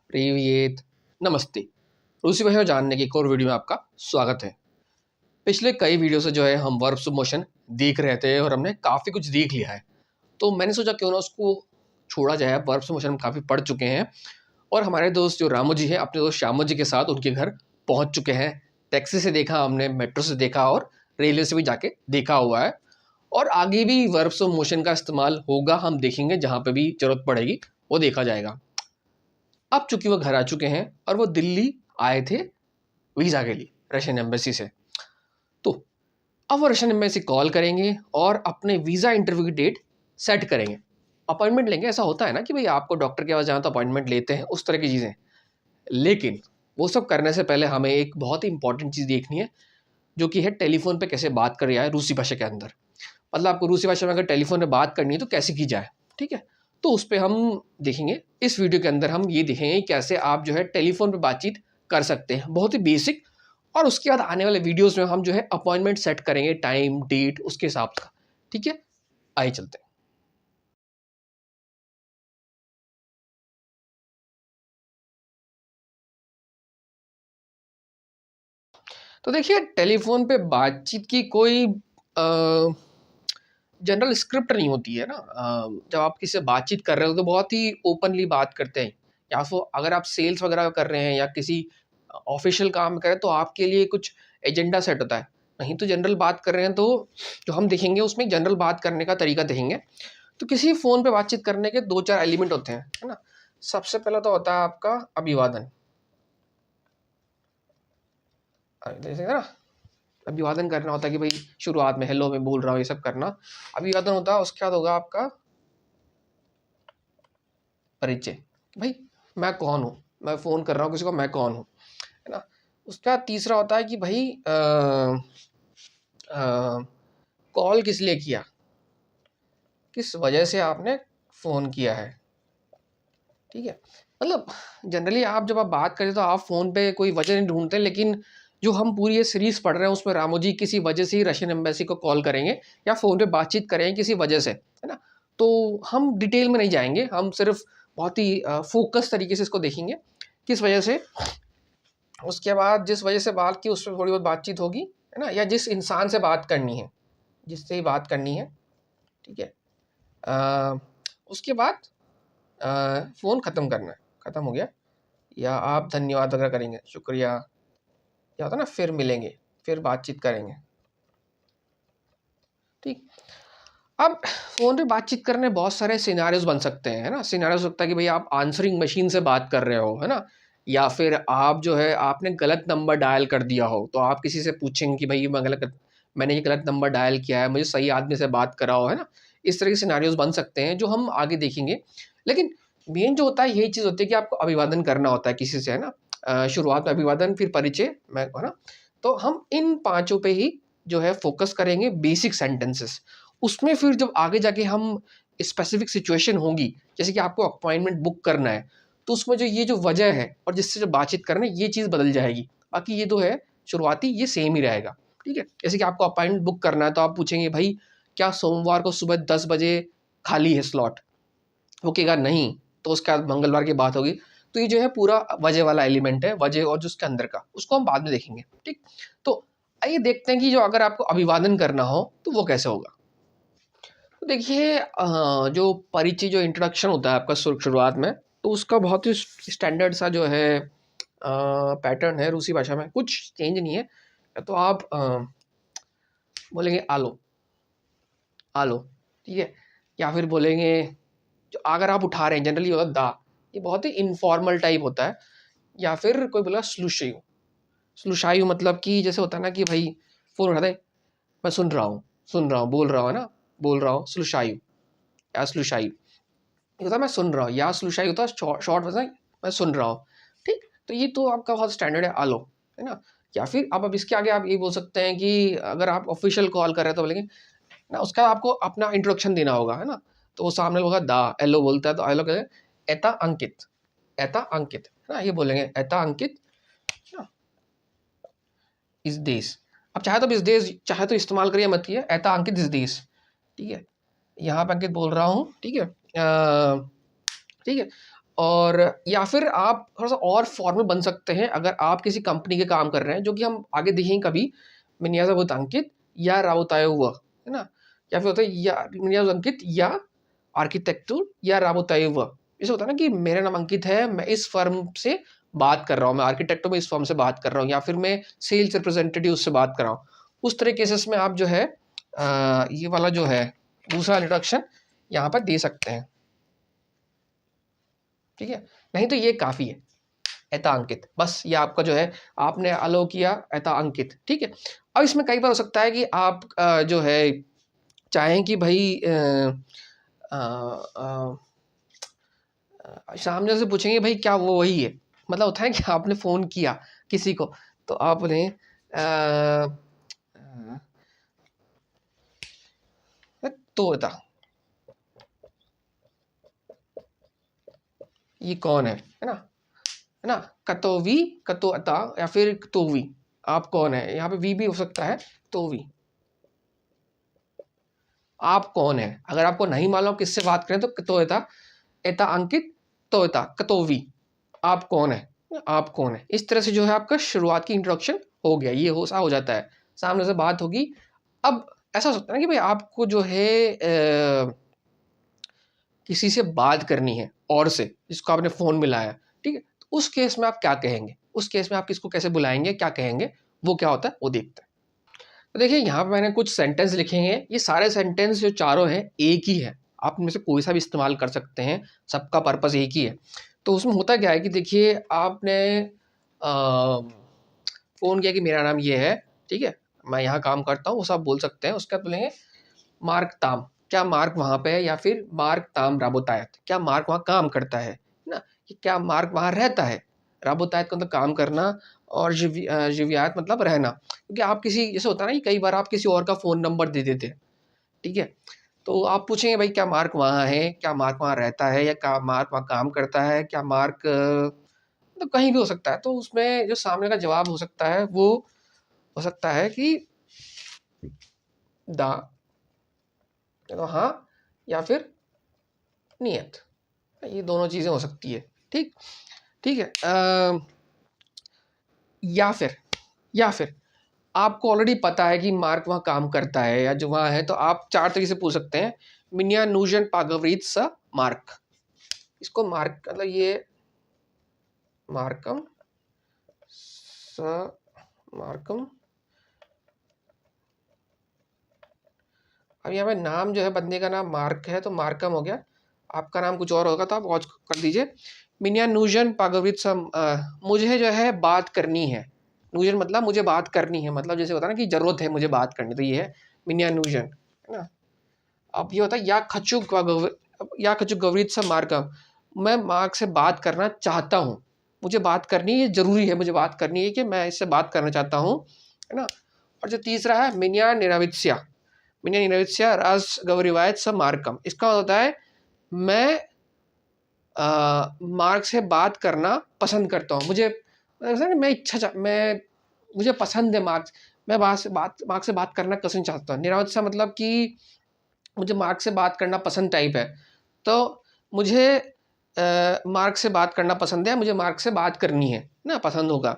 प्रीवियत नमस्ते। रूसी भाषा जानने की एक और वीडियो में आपका स्वागत है। पिछले कई वीडियो से जो है हम वर्ब्स ऑफ मोशन देख रहे थे और हमने काफ़ी कुछ देख लिया है, तो मैंने सोचा क्यों ना उसको छोड़ा जाए। वर्ब्स ऑफ मोशन हम काफ़ी पढ़ चुके हैं और हमारे दोस्त जो रामू जी हैं अपने दोस्त श्यामू जी के साथ उनके घर पहुँच चुके हैं। टैक्सी से देखा हमने, मेट्रो से देखा और रेलवे से भी जाके देखा हुआ है, और आगे भी वर्ब्स ऑफ मोशन का इस्तेमाल होगा, हम देखेंगे जहाँ पे भी ज़रूरत पड़ेगी वो देखा जाएगा। अब चूंकि वो घर आ चुके हैं और वो दिल्ली आए थे वीज़ा के लिए रशियन एम्बेसी से, तो अब वो रशियन एम्बेसी कॉल करेंगे और अपने वीज़ा इंटरव्यू की डेट सेट करेंगे, अपॉइंटमेंट लेंगे। ऐसा होता है ना कि भाई आपको डॉक्टर के पास जाना तो अपॉइंटमेंट लेते हैं, उस तरह की चीज़ें। लेकिन वो सब करने से पहले हमें एक बहुत ही इंपॉर्टेंट चीज़ देखनी है, जो कि है टेलीफोन पे कैसे बात कर रहा है रूसी भाषा के अंदर। मतलब आपको रूसी भाषा में अगर टेलीफोन पे बात करनी है तो कैसे की जाए, ठीक है। तो उस पर हम देखेंगे, इस वीडियो के अंदर हम ये देखेंगे कैसे आप जो है टेलीफोन पे बातचीत कर सकते हैं, बहुत ही बेसिक। और उसके बाद आने वाले वीडियोस में हम जो है अपॉइंटमेंट सेट करेंगे, टाइम डेट उसके हिसाब से, ठीक है। आइए चलते हैं। तो देखिए, टेलीफोन पे बातचीत की कोई जनरल स्क्रिप्ट नहीं होती है ना। जब आप किसी से बातचीत कर रहे हो तो बहुत ही ओपनली बात करते हैं, या फिर अगर आप सेल्स वगैरह कर रहे हैं या किसी ऑफिशियल काम करें तो आपके लिए कुछ एजेंडा सेट होता है। नहीं तो जनरल बात कर रहे हैं तो जो हम देखेंगे उसमें जनरल बात करने का तरीका देखेंगे। तो किसी फ़ोन पे बातचीत करने के 2-4 एलिमेंट होते हैं, है ना। सबसे पहला तो होता है आपका अभिवादन, जैसे ना अभिवादन करना होता है कि भाई शुरुआत में हेलो मैं बोल रहा हूँ, ये सब करना अभिवादन होता है। उसके बाद होगा आपका परिचय, भाई मैं कौन हूँ, मैं फ़ोन कर रहा हूँ किसी को, मैं कौन हूँ, है ना। उसके बाद तीसरा होता है कि भाई कॉल किस लिए किया, किस वजह से आपने फ़ोन किया है, ठीक है। मतलब जनरली आप जब आप बात करें तो आप फ़ोन पे कोई वजह नहीं ढूंढते, लेकिन जो हम पूरी ये सीरीज़ पढ़ रहे हैं उसमें रामू जी किसी वजह से ही रशियन एम्बेसी को कॉल करेंगे या फ़ोन पे बातचीत करेंगे किसी वजह से, है ना। तो हम डिटेल में नहीं जाएंगे, हम सिर्फ बहुत ही फोकस तरीके से इसको देखेंगे किस वजह से। उसके बाद जिस वजह से बात की उस पर थोड़ी बहुत बातचीत होगी, है ना, या जिस इंसान से बात करनी है, जिससे ही बात करनी है, ठीक है। उसके बाद फ़ोन ख़त्म करना है, ख़त्म हो गया, या आप धन्यवाद वगैरह करेंगे, शुक्रिया, या होता है ना फिर मिलेंगे, फिर बातचीत करेंगे, ठीक। अब फ़ोन पे बातचीत करने बहुत सारे सिनेरियोज़ बन सकते हैं, है ना। सिनेरियो हो सकता है कि भाई आप आंसरिंग मशीन से बात कर रहे हो, है ना, या फिर आप जो है आपने गलत नंबर डायल कर दिया हो, तो आप किसी से पूछेंगे कि भाई मैंने ये गलत नंबर डायल किया है, मुझे सही आदमी से बात कराओ, है ना। इस तरह के सिनेरियोज़ बन सकते हैं जो हम आगे देखेंगे। लेकिन मेन जो होता है यही चीज़ होती है कि आपको अभिवादन करना होता है किसी से, है ना। शुरुआत में अभिवादन, फिर परिचय, मैं है ना। तो हम इन पाँचों पे ही जो है फ़ोकस करेंगे, बेसिक सेंटेंसेस। उसमें फिर जब आगे जाके हम स्पेसिफिक सिचुएशन होगी, जैसे कि आपको अपॉइंटमेंट बुक करना है, तो उसमें जो ये जो वजह है और जिससे जो बातचीत करना है ये चीज़ बदल जाएगी। बाकी ये तो है शुरुआती, ये सेम ही रहेगा, ठीक है। जैसे कि आपको अपॉइंटमेंट बुक करना है तो आप पूछेंगे भाई क्या सोमवार को सुबह 10 बजे खाली है स्लॉट, वो कहेगा नहीं, तो उसके बाद मंगलवार की बात होगी। तो ये जो है पूरा वजह वाला एलिमेंट है, वजह और जो उसके अंदर का, उसको हम बाद में देखेंगे, ठीक। तो आइए देखते हैं कि जो अगर आपको अभिवादन करना हो तो वो कैसे होगा। तो देखिए, जो परिचय, जो इंट्रोडक्शन होता है आपका शुरुआत में, तो उसका बहुत ही स्टैंडर्ड सा जो है पैटर्न है रूसी भाषा में, कुछ चेंज नहीं है। तो आप बोलेंगे आलो, आलो, ठीक है। या फिर बोलेंगे, जो अगर आप उठा रहे हैं जनरली होता है दा, ये बहुत ही इनफॉर्मल टाइप होता है। या फिर कोई बोला स्लुशायु, स्लुशायु मतलब कि जैसे होता है ना कि भाई फ़ोन उठाते हैं, मैं सुन रहा हूँ, सुन रहा हूँ, बोल रहा हूँ, है ना, बोल रहा हूँ, स्लुशायु या स्लुशायु। ये होता है मैं सुन रहा हूँ, या स्लुशायु होता है शॉर्ट वर्जन, मैं सुन रहा हूँ, ठीक। तो ये तो आपका बहुत स्टैंडर्ड है आलो, है ना। या फिर अब इसके आगे आप ये बोल सकते हैं कि अगर आप ऑफिशियल कॉल कर रहे हैं तो बोलेंगे ना, उसका आपको अपना इंट्रोडक्शन देना होगा, है ना। तो वो सामने होगा दा, एलो बोलता है तो एलो कहते हैं एता अंकित, एता अंकित, है ना, ये बोलेंगे एता अंकित, है ना, इस देश। अब चाहे तो इस देश, चाहे तो इस्तेमाल करिए, मत किए, एता अंकित इस देश, ठीक है। यहाँ पे अंकित बोल रहा हूँ, ठीक है, ठीक है। और या फिर आप थोड़ा-सा और फॉर्मल बन सकते हैं अगर आप किसी कंपनी के काम कर रहे हैं, जो कि हम आगे देखेंगे कभी, मिन्याज़ावत अंकित या राबोतायुवा, है ना? या फिर होता है या मिन्याज़ावत अंकित या आर्किटेक्टुर या राबोतायुवा। जैसे होता है ना कि मेरा नाम अंकित है, मैं इस फर्म से बात कर रहा हूँ, मैं आर्किटेक्ट हूँ, मैं इस फर्म से बात कर रहा हूँ, या फिर मैं सेल्स रिप्रेजेंटेटिव से बात कर रहा हूँ। उस तरह केसेस में आप जो है ये वाला जो है दूसरा इंट्रोडक्शन यहाँ पर दे सकते हैं, ठीक है? नहीं तो ये काफ़ी है, एता अंकित, बस ये आपका जो है आपने अलो किया एता अंकित, ठीक है? अब इसमें कई बार हो सकता है कि आप जो है चाहें कि भाई अ अ सामने से पूछेंगे भाई क्या वो वही है? मतलब होता है कि आपने फ़ोन किया किसी को, तो आप बोलें तोता, ये कौन है ना? है ना? कतोवी, कतोअता या फिर कतोवी, आप कौन है? यहाँ पे वी भी हो सकता है, तोवी। आप कौन है? अगर आपको नहीं मालूम किससे बात करें तो कतोएता, एता अंकित, तोएता, कतोवी, आप कौन है? आप कौन है? इस तरह से जो है आपका शुरुआत की इंट्रोडक्शन हो गया, ये हो जाता है। सामने से बात होगी। अब ऐसा हो सकता है ना कि भाई आपको जो है किसी से बात करनी है और से, जिसको आपने फ़ोन मिलाया, ठीक है? तो उस केस में आप क्या कहेंगे? उस केस में आप किसको कैसे बुलाएँगे, क्या कहेंगे? वो क्या होता है, वो देखते हैं। तो देखिए यहाँ पे मैंने कुछ सेंटेंस लिखे हैं, ये सारे सेंटेंस जो चारों हैं एक ही है, आप इनमें से कोई सा भी इस्तेमाल कर सकते हैं, सबका पर्पस एक ही है। तो उसमें होता क्या है कि देखिए आपने फ़ोन किया कि मेरा नाम ये है, ठीक है? मैं यहाँ काम करता हूँ, वो सब बोल सकते हैं। उसके बाद बोलेंगे मार्क ताम, क्या मार्क वहाँ पे है, या फिर मार्क ताम राबोतायत, क्या मार्क वहाँ काम करता है ना? कि क्या मार्क वहाँ रहता है? राबोतायत का मतलब काम करना, और ज़िवियात मतलब रहना। क्योंकि आप किसी जैसे होता है ना कि कई बार आप किसी और का फ़ोन नंबर दे देते हैं, ठीक है? तो आप पूछेंगे भाई क्या मार्क वहाँ है? क्या मार्क वहाँ रहता है, या क्या मार्क वहाँ काम करता है? क्या मार्क मतलब कहीं भी हो सकता है। तो उसमें जो सामने का जवाब हो सकता है वो हो सकता है कि दा, तो हाँ, या फिर नियत, ये दोनों चीज़ें हो सकती है, ठीक? ठीक है? या फिर या फिर आपको ऑलरेडी पता है कि मार्क वहाँ काम करता है या जो वहाँ है, तो आप 4 तरीके से पूछ सकते हैं। मिन्या नूजन पागवरीत स मार्क। इसको मार्क मतलब ये मार्कम स मार्कम। अब यहाँ पे नाम जो है बंदे का नाम मार्क है तो मार्कम हो गया। आपका नाम कुछ और होगा तो आप वॉच कर दीजिए। मिन्या नूजन पागवरीत स मुझे जो है बात करनी है। नूजन मतलब मुझे बात करनी है, मतलब जैसे होता है ना कि ज़रूरत है मुझे बात करनी, तो ये है मिन्या नूजन, है ना? अब ये होता है या खचुक गवरीत सा मार्कम, मैं मार्क से बात करना चाहता हूँ, मुझे बात करनी है, ये ज़रूरी है, मुझे बात करनी है कि मैं इससे बात करना चाहता हूँ, है ना? और जो तीसरा है मिन्या निरवित्स्या रास गवरिवायत स मार्कम, इसका मतलब होता है मैं मार्क से बात करना पसंद करता हूँ, मुझे ऐसा नहीं, मैं मुझे पसंद है मार्क्स, मैं मार्क से बात करना पसंद चाहता हूँ। निरवत्स्या मतलब कि मुझे मार्क से बात करना पसंद टाइप है। तो मुझे मार्क से बात करना पसंद है, मुझे मार्क से बात करनी है ना, पसंद होगा।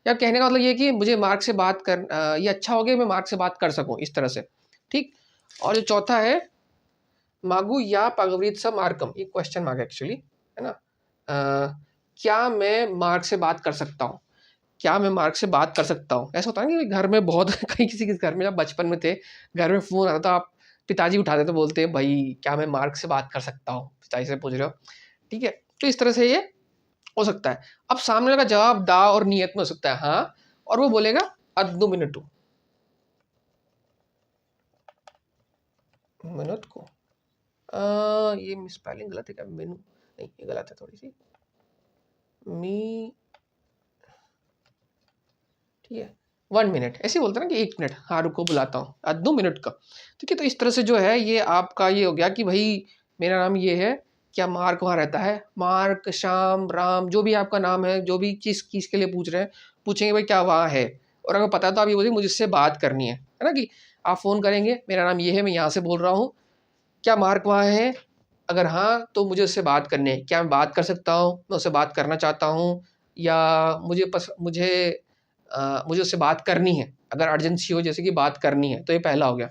या कहने का मतलब ये है कि मुझे मार्क से ये अच्छा हो गया मैं मार्क से बात कर सकूँ, इस तरह से, ठीक? और जो चौथा है मागू या पागवरीत सा मार्कम, ये क्वेश्चन मार्क एक्चुअली, है ना? क्या मैं मार्क से बात कर सकता हूँ? क्या मैं मार्क से बात कर सकता हूँ? ऐसा होता है ना कि घर में बहुत कहीं किसी के घर में जब बचपन में थे, घर में फ़ोन आता तो आप पिताजी उठाते तो बोलते हैं, "भई क्या मैं मार्क से बात कर सकता हूँ?" पिताजी से पूछ रहे हो, ठीक है? तो इस तरह से ये हो सकता है। अब सामने वाला का जवाब दा और नियत में हो सकता है हाँ, और वो बोलेगा अद्दू मिनटू, मिनट को ये स्पेलिंग गलत है क्या? मेनू नहीं, ये गलत है थोड़ी-सी। मी ठीक है, 1 मिनट ऐसे बोलते हैं ना कि 1 मिनट, हाँ, रुको बुलाता हूँ, 2 मिनट का। ठीक है, तो इस तरह से जो है ये आपका ये हो गया कि भई मेरा नाम ये है, क्या मार्क वहाँ रहता है? मार्क, श्याम, राम जो भी आपका नाम है, जो भी चीज़ किस के लिए पूछ रहे हैं, पूछेंगे भाई क्या वहाँ है? और अगर पता है तो आप ये बोलिए मुझे इससे बात करनी है ना? कि आप फ़ोन करेंगे, मेरा नाम ये है, मैं यहाँ से बोल रहा हूँ, क्या मार्क वहाँ है? अगर हाँ, तो मुझे उससे बात करनी है। क्या मैं बात कर सकता हूँ? मैं उससे बात करना चाहता हूँ या मुझे उससे बात करनी है। अगर अर्जेंसी हो जैसे कि बात करनी है, तो ये पहला हो गया।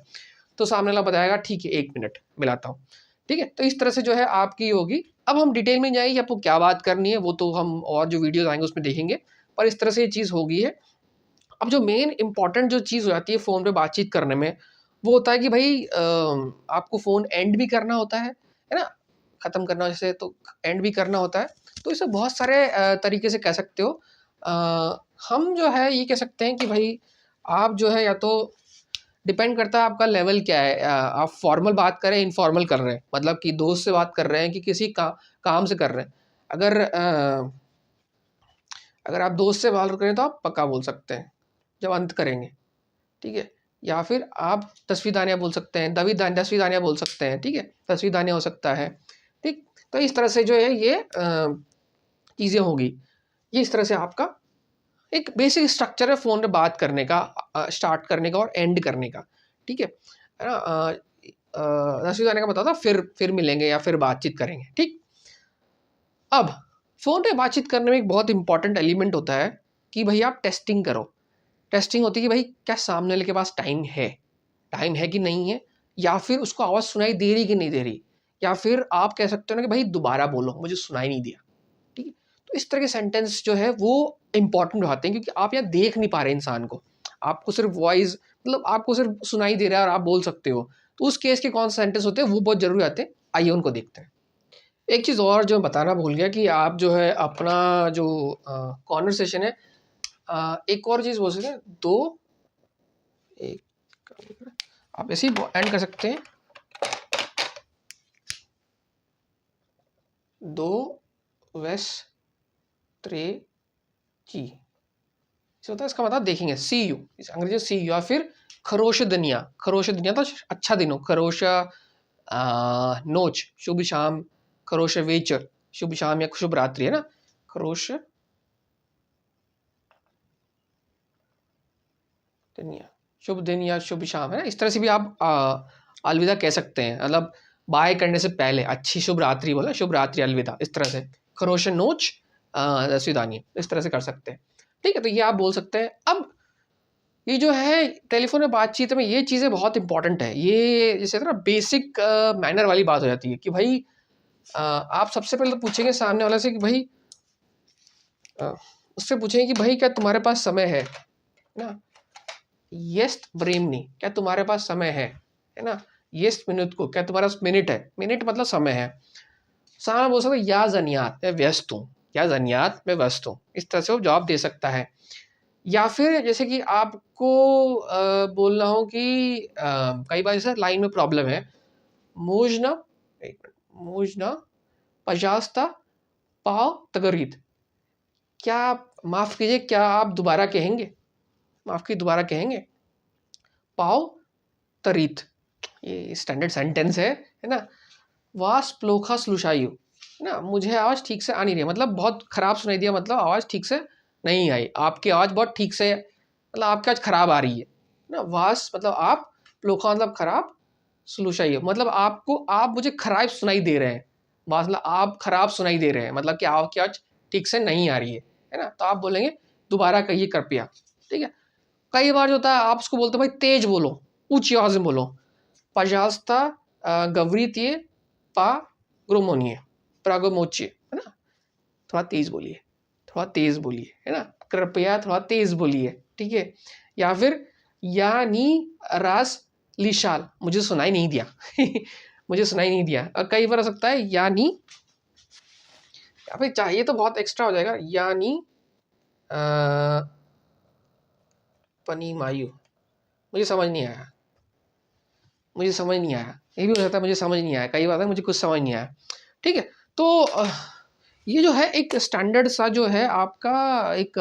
तो सामने वाला बताएगा ठीक है 1 मिनट मिलाता हूँ। ठीक है? तो इस तरह से जो है आपकी होगी। अब हम डिटेल में जाएँ कि आपको क्या बात करनी है, वो तो हम और जो वीडियोज़ आएँगे उसमें देखेंगे। पर इस तरह से ये चीज़ हो गई है। अब जो मेन इम्पोर्टेंट जो चीज़ हो जाती है फ़ोन पे बातचीत करने में, वो होता है कि भई आपको फ़ोन एंड भी करना होता है ना? ख़त्म करना जैसे तो एंड भी करना होता है। तो इसे बहुत सारे तरीके से कह सकते हो। हम जो है ये कह सकते हैं कि भई आप जो है या तो डिपेंड करता है आपका लेवल क्या है। आप फॉर्मल बात कर रहे हैं, इनफॉर्मल कर रहे हैं। मतलब कि दोस्त से बात कर रहे हैं कि किसी काम से कर रहे हैं। अगर आप दोस्त से बात कर रहे हैं तो आप पक्का बोल सकते हैं, जब अंत करेंगे। ठीक है? या फिर आप तस्वीर दानिया बोल सकते हैं, तस्वीर दानिया बोल सकते हैं, ठीक है? तस्वीर दानिया हो सकता है, ठीक? तो इस तरह से जो है ये चीज़ें होगी। ये इस तरह से आपका एक बेसिक स्ट्रक्चर है फ़ोन पे बात करने का, स्टार्ट करने का और एंड करने का, ठीक है? है ना? तस्वीर दानिया का बताया था, फिर मिलेंगे या फिर बातचीत करेंगे, ठीक? अब फ़ोन पे बातचीत करने में एक बहुत इम्पोर्टेंट एलिमेंट होता है कि भई आप टेस्टिंग करो। टेस्टिंग होती है कि भाई क्या सामने वाले के पास टाइम है कि नहीं है, या फिर उसको आवाज़ सुनाई दे रही कि नहीं दे रही, या फिर आप कह सकते हो ना कि भाई दोबारा बोलो मुझे सुनाई नहीं दिया। ठीक है? तो इस तरह के सेंटेंस जो है वो इंपॉर्टेंट होते हैं, क्योंकि आप यहाँ देख नहीं पा रहे इंसान को, आपको सिर्फ वॉइस मतलब आपको सिर्फ सुनाई दे रहा है और आप बोल सकते हो। तो उस केस के कौन से सेंटेंस होते हैं वो बहुत जरूरी आते हैं। आइए उनको देखते हैं। एक चीज़ और जो मैं बताना भूल गया कि आप जो है अपना जो कॉन्वर्सेशन है, एक और चीज़ बोल सकते हैं। दो एक आप ऐसे ही एंड कर सकते हैं। दो वेस त्रे जी होता है, इसका मतलब देखेंगे सी यू, इस अंग्रेजी सी यू, या फिर खरोश दुनिया तो अच्छा दिन हो, खरोश नोच शुभ शाम, खरोश वेचर शुभ शाम या शुभ रात्रि, है ना? खरोश दुनिया शुभ दिन या शुभ शाम, है ना? इस तरह से भी आप अलविदा कह सकते हैं। मतलब बाय करने से पहले अच्छी शुभ रात्रि बोला, शुभ रात्रि अलविदा, इस तरह से खरोश नोच रसीदानी, इस तरह से कर सकते हैं। ठीक है? तो ये आप बोल सकते हैं। अब ये जो है टेलीफोन में बातचीत में ये चीज़ें बहुत इंपॉर्टेंट है। ये जैसे ना बेसिक मैनर वाली बात हो जाती है कि भाई आप सबसे पहले तो पूछेंगे सामने वाले से कि भाई उससे पूछेंगे कि भाई क्या तुम्हारे पास समय है ना? येस्ट ब्रेमनी, क्या तुम्हारे पास समय है ना? येस्ट मिनट को, क्या तुम्हारे पास मिनट है? मिनट मतलब समय है। सामने बोल सकते या जनियात मैं व्यस्त हूँ, या जनियात मैं व्यस्त हूँ, इस तरह से वो जवाब दे सकता है। या फिर जैसे कि आपको बोलना हो कि कई बार जैसे लाइन में प्रॉब्लम है, मूजना एक मिनट, मूजना पचासता पाव तगरीद, क्या आप माफ़ कीजिए, क्या आप दोबारा कहेंगे? माफ़ कीजिए दोबारा कहेंगे? पाव तरीत, ये स्टैंडर्ड सेंटेंस है ना? वास प्लोखा स्लुशायु, है ना? मुझे आवाज़ ठीक से आ नहीं रही है, मतलब बहुत ख़राब सुनाई दिया, मतलब आवाज़ ठीक से नहीं आई। आपकी आवाज़ बहुत ठीक से मतलब आपकी आवाज़ ख़राब आ रही है ना? वास मतलब आप, प्लोखा मतलब ख़राब, स्लुशायु मतलब आप मुझे ख़राब सुनाई दे रहे हैं। वास मतलब आप ख़राब सुनाई दे रहे हैं, मतलब कि आपकी आवाज़ ठीक से नहीं आ रही है ना? तो आप बोलेंगे दोबारा कहिए कृपया, ठीक है? कई बार जो होता है आप उसको बोलते हो भाई तेज बोलो, ऊंची आवाज में बोलो। पजास्ता गवरीतिये पा ग्रोमोनिये प्रागोमोचिए, है ना? थोड़ा तेज बोलिए, थोड़ा तेज बोलिए, है ना? कृपया थोड़ा तेज बोलिए, ठीक है? या फिर यानी रास लिशाल, मुझे सुनाई नहीं दिया मुझे सुनाई नहीं दिया। कई बार हो सकता है यानी, या फिर चाहिए तो बहुत एक्स्ट्रा हो जाएगा, यानी पनी मायू, मुझे समझ नहीं आया, मुझे समझ नहीं आया। ये भी हो सकता है मुझे समझ नहीं आया, कई बार है मुझे कुछ समझ नहीं आया, ठीक है? तो ये जो है एक स्टैंडर्ड सा जो है आपका एक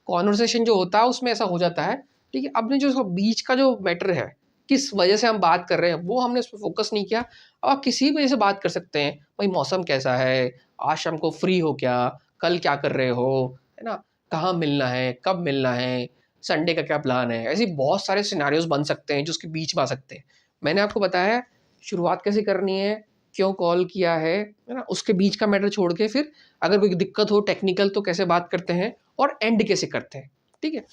कॉन्वर्सेशन जो होता है उसमें ऐसा हो जाता है, ठीक है? आपने जो बीच का जो मैटर है, किस वजह से हम बात कर रहे हैं वो हमने उस पर फोकस नहीं किया। अब आप किसी भी वजह से बात कर सकते हैं, भाई मौसम कैसा है, आज शाम को फ्री हो क्या, कल क्या कर रहे हो, है ना? कहाँ मिलना है, कब मिलना है, संडे का क्या प्लान है, ऐसे बहुत सारे सिनेरियोज बन सकते हैं जो उसके बीच में आ सकते हैं। मैंने आपको बताया शुरुआत कैसे करनी है, क्यों कॉल किया है ना, उसके बीच का मैटर छोड़ के फिर अगर कोई दिक्कत हो टेक्निकल तो कैसे बात करते हैं और एंड कैसे करते हैं, ठीक है।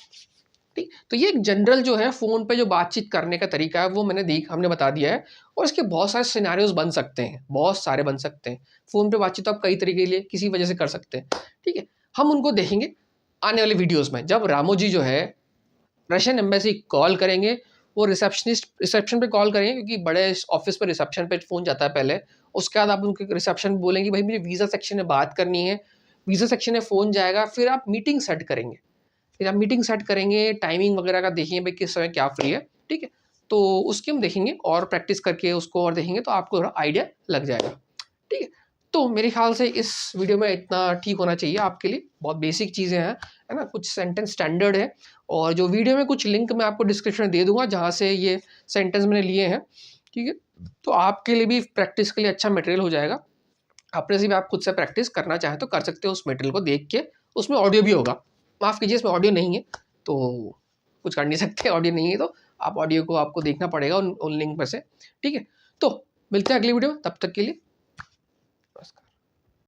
ठीक, तो ये एक जनरल जो है फ़ोन पे जो बातचीत करने का तरीका है वो हमने बता दिया है। और इसके बहुत सारे सिनेरियोज़ बन सकते हैं, बहुत सारे बन सकते हैं। फ़ोन पे बातचीत तो आप कई तरीके के लिए किसी वजह से कर सकते हैं, ठीक है। हम उनको देखेंगे आने वाले वीडियोज़ में। जब रामू जी जो है रशियन एम्बेसी कॉल करेंगे, वो रिसेप्शन पे कॉल करेंगे, क्योंकि बड़े ऑफ़िस पे रिसेप्शन पे फ़ोन जाता है पहले। उसके बाद आप उनके रिसेप्शन बोलेंगे भाई मुझे वीज़ा सेक्शन में बात करनी है। वीज़ा सेक्शन में फ़ोन जाएगा, फिर आप मीटिंग सेट करेंगे। फिर आप मीटिंग सेट करेंगे, टाइमिंग वगैरह का देखेंगे भाई किस समय क्या फ्री है, ठीक है। तो उसकी हम देखेंगे और प्रैक्टिस करके उसको और देखेंगे तो आपको थोड़ा आइडिया लग जाएगा, ठीक है। तो मेरे ख्याल से इस वीडियो में इतना ठीक होना चाहिए आपके लिए। बहुत बेसिक चीज़ें हैं, है ना, कुछ सेंटेंस स्टैंडर्ड है। और जो वीडियो में कुछ लिंक मैं आपको डिस्क्रिप्शन में दे दूंगा जहाँ से ये सेंटेंस मैंने लिए हैं, ठीक है। तो आपके लिए भी प्रैक्टिस के लिए अच्छा मटेरियल हो जाएगा। अपने से भी आप खुद से प्रैक्टिस करना चाहें तो कर सकते हो उस मटेरियल को देख के। उसमें ऑडियो भी होगा, माफ़ कीजिए इसमें ऑडियो नहीं है तो कुछ कर नहीं सकते। ऑडियो नहीं है तो आप ऑडियो को आपको देखना पड़ेगा उन लिंक में से, ठीक है। तो मिलते हैं अगली वीडियो में, तब तक के लिए